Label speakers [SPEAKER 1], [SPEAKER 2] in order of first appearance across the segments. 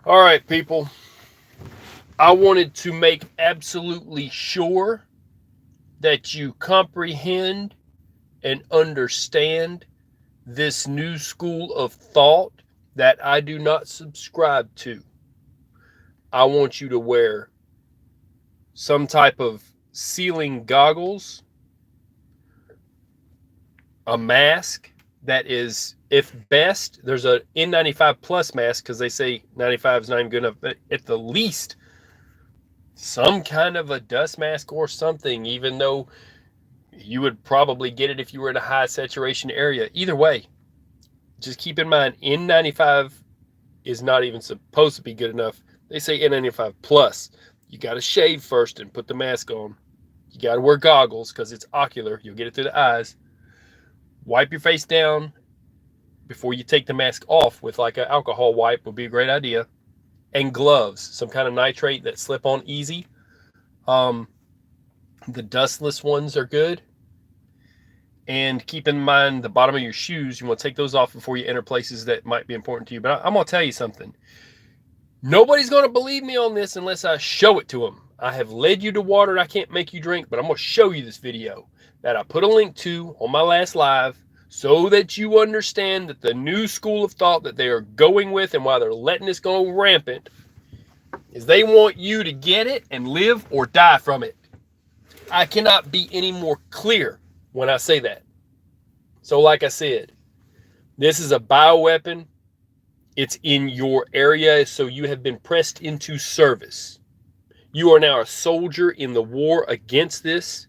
[SPEAKER 1] All right, people. I wanted to make absolutely sure that you comprehend and understand this new school of thought that I do not subscribe to. I want you to wear some type of ceiling goggles, a mask that is, if best, there's a N95 plus mask because they say 95 is not even good enough, but at the least, some kind of a dust mask or something, even though you would probably get it if you were in a high saturation area. Either way, just keep in mind N95 is not even supposed to be good enough. They say N95 plus. You got to shave first and put the mask on. You got to wear goggles because it's ocular. You'll get it through the eyes. Wipe your face down before you take the mask off with like an alcohol wipe would be a great idea. And gloves, some kind of nitrate that slip on easy. The dustless ones are good. And keep in mind the bottom of your shoes. You want to take those off before you enter places that might be important to you. But I'm going to tell you something. Nobody's going to believe me on this unless I show it to them. I have led you to water I can't make you drink, but I'm going to show you this video that I put a link to on my last live so that you understand that the new school of thought that they are going with and why they're letting this go rampant is they want you to get it and live or die from it. I cannot be any more clear when I say that. So like I said, this is a bioweapon. It's in your area, so you have been pressed into service. You are now a soldier in the war against this.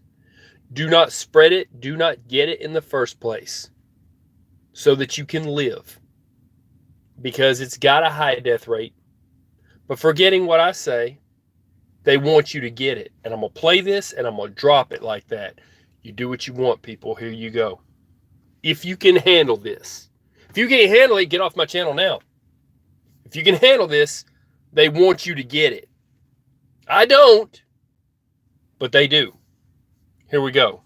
[SPEAKER 1] Do not spread it. Do not get it in the first place so that you can live, because it's got a high death rate. But forgetting what I say, they want you to get it. And I'm going to play this and I'm going to drop it like that. You do what you want, people. Here you go. If you can handle this. If you can't handle it, get off my channel now. If you can handle this, they want you to get it. I don't, but they do. Here we go.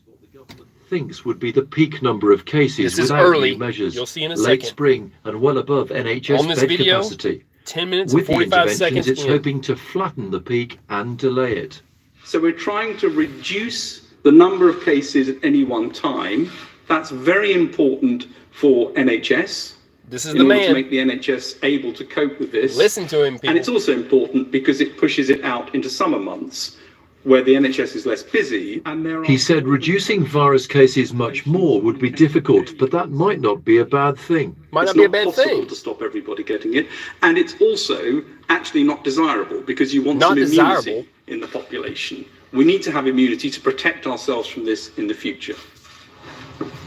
[SPEAKER 2] What the government thinks would be the peak number of cases
[SPEAKER 1] This is
[SPEAKER 2] without
[SPEAKER 1] early.
[SPEAKER 2] new measures.
[SPEAKER 1] You'll see in a
[SPEAKER 2] Late
[SPEAKER 1] second.
[SPEAKER 2] spring and well above NHS
[SPEAKER 1] On this
[SPEAKER 2] bed
[SPEAKER 1] video,
[SPEAKER 2] capacity.
[SPEAKER 1] 10 minutes
[SPEAKER 2] With
[SPEAKER 1] and
[SPEAKER 2] the
[SPEAKER 1] 45
[SPEAKER 2] interventions,
[SPEAKER 1] seconds
[SPEAKER 2] it's
[SPEAKER 1] in.
[SPEAKER 2] hoping to flatten the peak and delay it.
[SPEAKER 3] So we're trying to reduce the number of cases at any one time. That's very important for NHS.
[SPEAKER 1] This is
[SPEAKER 3] in
[SPEAKER 1] the
[SPEAKER 3] order to
[SPEAKER 1] man.
[SPEAKER 3] make the NHS able to cope with this.
[SPEAKER 1] Listen to him, people.
[SPEAKER 3] And it's also important because it pushes it out into summer months where the NHS is less busy. And there are...
[SPEAKER 2] He said reducing virus cases much more would be difficult, but that might not be a bad thing.
[SPEAKER 1] Might not
[SPEAKER 3] It's
[SPEAKER 1] be a
[SPEAKER 3] not
[SPEAKER 1] bad
[SPEAKER 3] possible
[SPEAKER 1] thing.
[SPEAKER 3] to stop everybody getting it. And it's also actually not desirable because you want
[SPEAKER 1] Not
[SPEAKER 3] some
[SPEAKER 1] desirable.
[SPEAKER 3] immunity in the population. We need to have immunity to protect ourselves from this in the future.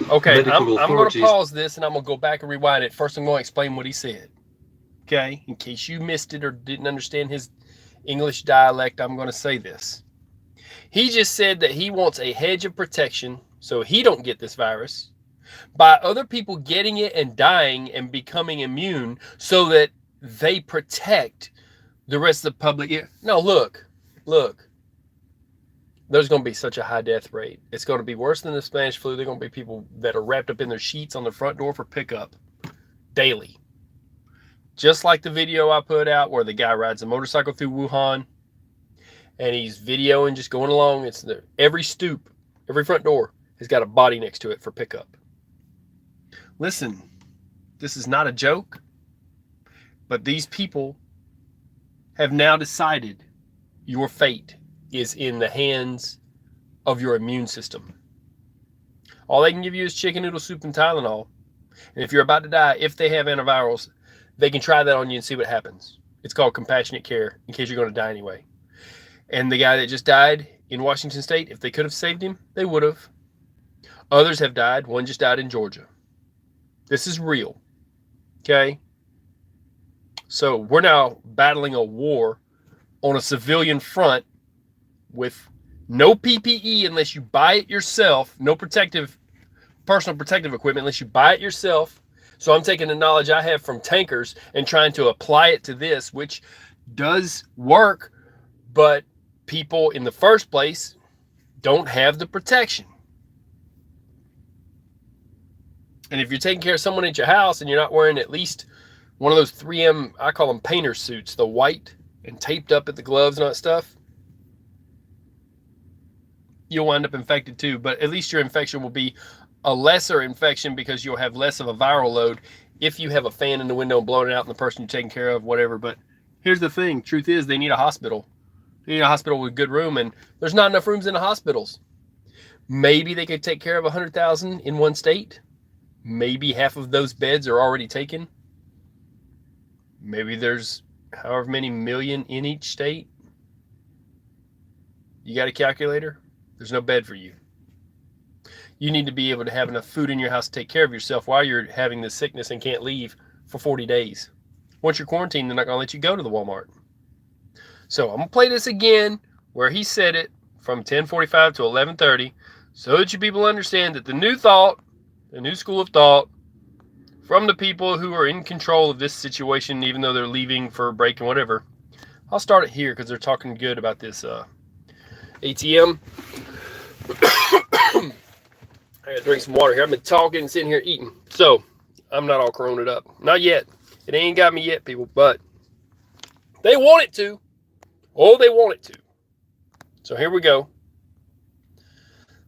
[SPEAKER 1] Okay,
[SPEAKER 2] Medical
[SPEAKER 1] I'm going to
[SPEAKER 2] authorities-
[SPEAKER 1] pause this and I'm going to go back and rewind it. First, I'm going to explain what he said. Okay, in case you missed it or didn't understand his English dialect, I'm going to say this. He just said that he wants a hedge of protection so he don't get this virus by other people getting it and dying and becoming immune so that they protect the rest of the public. No, look. There's going to be such a high death rate. It's going to be worse than the Spanish flu. There are going to be people that are wrapped up in their sheets on the front door for pickup daily. Just like the video I put out where the guy rides a motorcycle through Wuhan and he's videoing, just going along. It's there. Every stoop, every front door has got a body next to it for pickup. Listen, this is not a joke, but these people have now decided your fate is in the hands of your immune system. All they can give you is chicken noodle soup and Tylenol. And if you're about to die, if they have antivirals, they can try that on you and see what happens. It's called compassionate care in case you're going to die anyway. And the guy that just died in Washington State, if they could have saved him, they would have. Others have died. One just died in Georgia. This is real. Okay? So we're now battling a war on a civilian front with no PPE unless you buy it yourself, no personal protective equipment unless you buy it yourself. So I'm taking the knowledge I have from tankers and trying to apply it to this, which does work, but people in the first place don't have the protection. And if you're taking care of someone at your house and you're not wearing at least one of those 3M, I call them painter suits, the white and taped up at the gloves and all that stuff, you'll wind up infected too. But at least your infection will be a lesser infection because you'll have less of a viral load if you have a fan in the window and blowing it out and the person you're taking care of, whatever. But here's the thing. Truth is, they need a hospital. They need a hospital with good room, and there's not enough rooms in the hospitals. Maybe they could take care of 100,000 in one state. Maybe half of those beds are already taken. Maybe there's however many million in each state. You got a calculator? There's no bed for you. You need to be able to have enough food in your house to take care of yourself while you're having this sickness and can't leave for 40 days. Once you're quarantined, they're not going to let you go to the Walmart. So I'm going to play this again where he said it from 10:45 to 11:30 so that you people understand that the new thought, the new school of thought from the people who are in control of this situation, even though they're leaving for a break and whatever. I'll start it here because they're talking good about this ATM. I gotta drink some water here. I've been talking and sitting here eating. So I'm not all coroned up. Not yet. It ain't got me yet, people, but they want it to. Oh, they want it to. So here we go.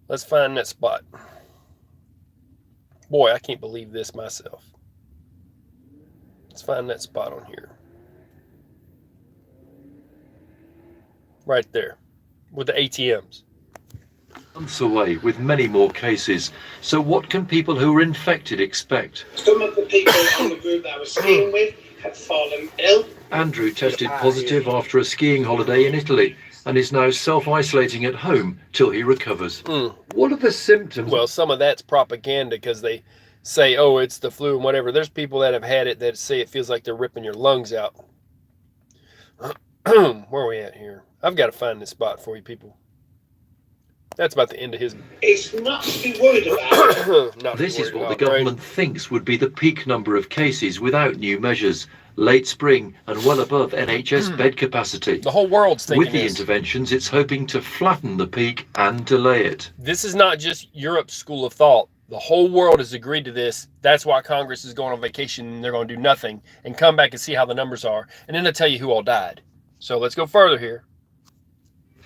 [SPEAKER 1] Let's find that spot. Boy, I can't believe this myself. Let's find that spot on here. Right there. With the ATMs.
[SPEAKER 2] Months away with many more cases. So what can people who are infected expect?
[SPEAKER 4] Some of the people on the group that I was skiing with had fallen ill.
[SPEAKER 2] Andrew tested positive after a skiing holiday in Italy and is now self-isolating at home till he recovers. What are the symptoms?
[SPEAKER 1] Well, some of that's propaganda because they say, oh, it's the flu and whatever. There's people that have had it that say it feels like they're ripping your lungs out. Where are we at here? I've got to find this spot for you people. That's about the end of his.
[SPEAKER 4] It's not to be worried about.
[SPEAKER 2] This is what the government thinks would be the peak number of cases without new measures. Late spring and well above NHS bed capacity.
[SPEAKER 1] The whole world's thinking
[SPEAKER 2] With the interventions, it's hoping to flatten the peak and delay it.
[SPEAKER 1] This is not just Europe's school of thought. The whole world has agreed to this. That's why Congress is going on vacation and they're going to do nothing and come back and see how the numbers are. And then they'll tell you who all died. So let's go further here.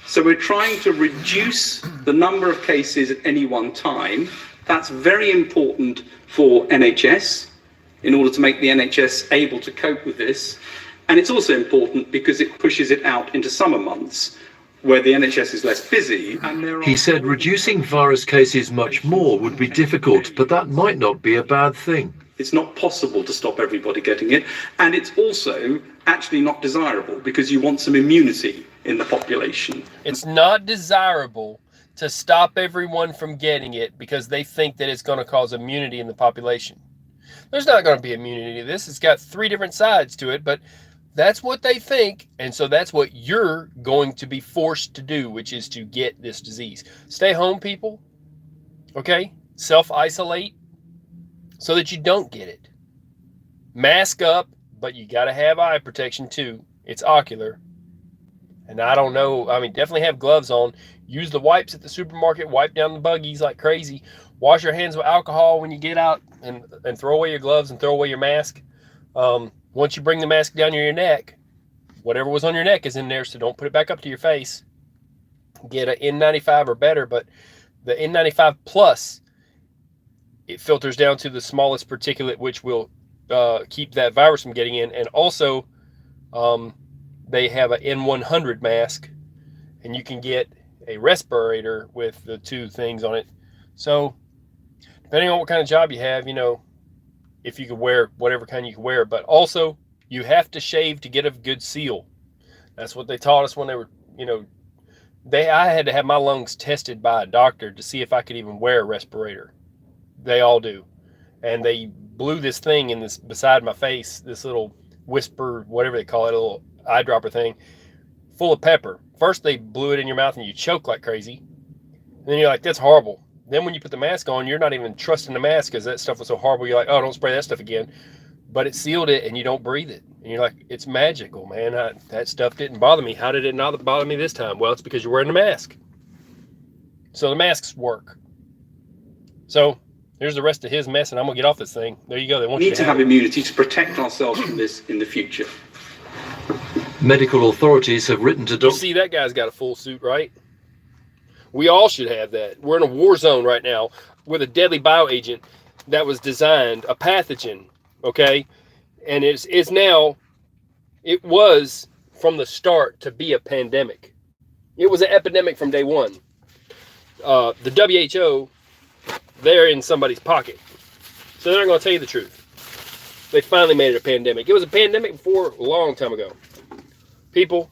[SPEAKER 3] So we're trying to reduce the number of cases at any one time. That's very important for NHS in order to make the NHS able to cope with this. And it's also important because it pushes it out into summer months where the NHS is less busy. And
[SPEAKER 2] he said reducing virus cases much more would be difficult, but that might not be a bad thing.
[SPEAKER 3] It's not possible to stop everybody getting it. And it's also actually not desirable because you want some immunity in the population.
[SPEAKER 1] It's not desirable to stop everyone from getting it because they think that it's going to cause immunity in the population. There's not going to be immunity to this. It's got three different sides to it, but that's what they think. And so that's what you're going to be forced to do, which is to get this disease. Stay home, people. Okay? Self-isolate so that you don't get it. Mask up, but you got to have eye protection too. It's ocular. And I don't know, I mean, definitely have gloves on. Use the wipes at the supermarket. Wipe down the buggies like crazy. Wash your hands with alcohol when you get out and throw away your gloves and throw away your mask. Once you bring the mask down your neck, whatever was on your neck is in there, so don't put it back up to your face. Get an N95 or better, but the N95 Plus, it filters down to the smallest particulate, which will keep that virus from getting in. And also, they have an N100 mask, and you can get a respirator with the two things on it. So, depending on what kind of job you have, you know, if you could wear whatever kind you can wear, but also you have to shave to get a good seal. That's what they taught us when they were, you know, I had to have my lungs tested by a doctor to see if I could even wear a respirator. They all do. And they blew this thing in this beside my face, this little whisper, whatever they call it, a little eyedropper thing, full of pepper. First they blew it in your mouth and you choke like crazy. And then you're like, that's horrible. Then when you put the mask on, you're not even trusting the mask because that stuff was so horrible. You're like, oh, don't spray that stuff again. But it sealed it and you don't breathe it. And you're like, it's magical, man. That stuff didn't bother me. How did it not bother me this time? Well, it's because you're wearing the mask. So the masks work. So Here's the rest of his mess, and I'm gonna get off this thing. There you go. They want
[SPEAKER 3] We
[SPEAKER 1] you
[SPEAKER 3] need to have immunity to protect ourselves from this in the future.
[SPEAKER 2] Medical authorities have written to
[SPEAKER 1] You
[SPEAKER 2] doctors.
[SPEAKER 1] see, that guy's got a full suit, right? We all should have that. We're in a war zone right now with a deadly bioagent that was designed, a pathogen, okay? And it was from the start to be a pandemic. It was an epidemic from day one. The WHO, they're in somebody's pocket. So they're not going to tell you the truth. They finally made it a pandemic. It was a pandemic before a long time ago. People,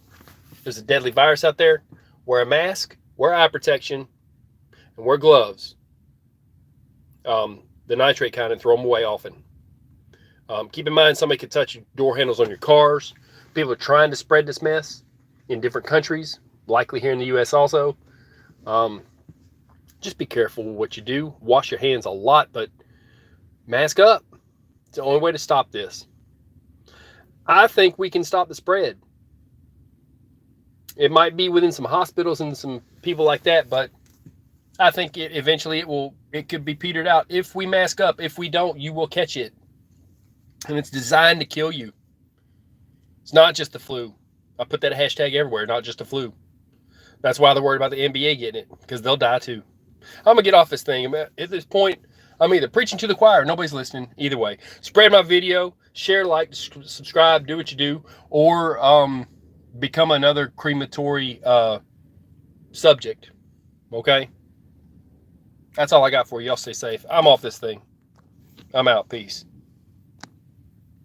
[SPEAKER 1] there's a deadly virus out there. Wear a mask, wear eye protection, and wear gloves. The nitrate kind, and throw them away often. Keep in mind, somebody could touch your door handles on your cars. People are trying to spread this mess in different countries, likely here in the U.S. also. Just be careful with what you do. Wash your hands a lot, but mask up. It's the only way to stop this. I think we can stop the spread. It might be within some hospitals and some people like that, but I think eventually it could be petered out. If we mask up, if we don't, you will catch it. And it's designed to kill you. It's not just the flu. I put that hashtag everywhere, not just the flu. That's why they're worried about the NBA getting it, because they'll die too. I'm going to get off this thing. At this point, I'm either preaching to the choir, nobody's listening. Either way, spread my video, share, like, subscribe, do what you do, or become another crematory subject. Okay? That's all I got for you. Y'all stay safe. I'm off this thing. I'm out. Peace.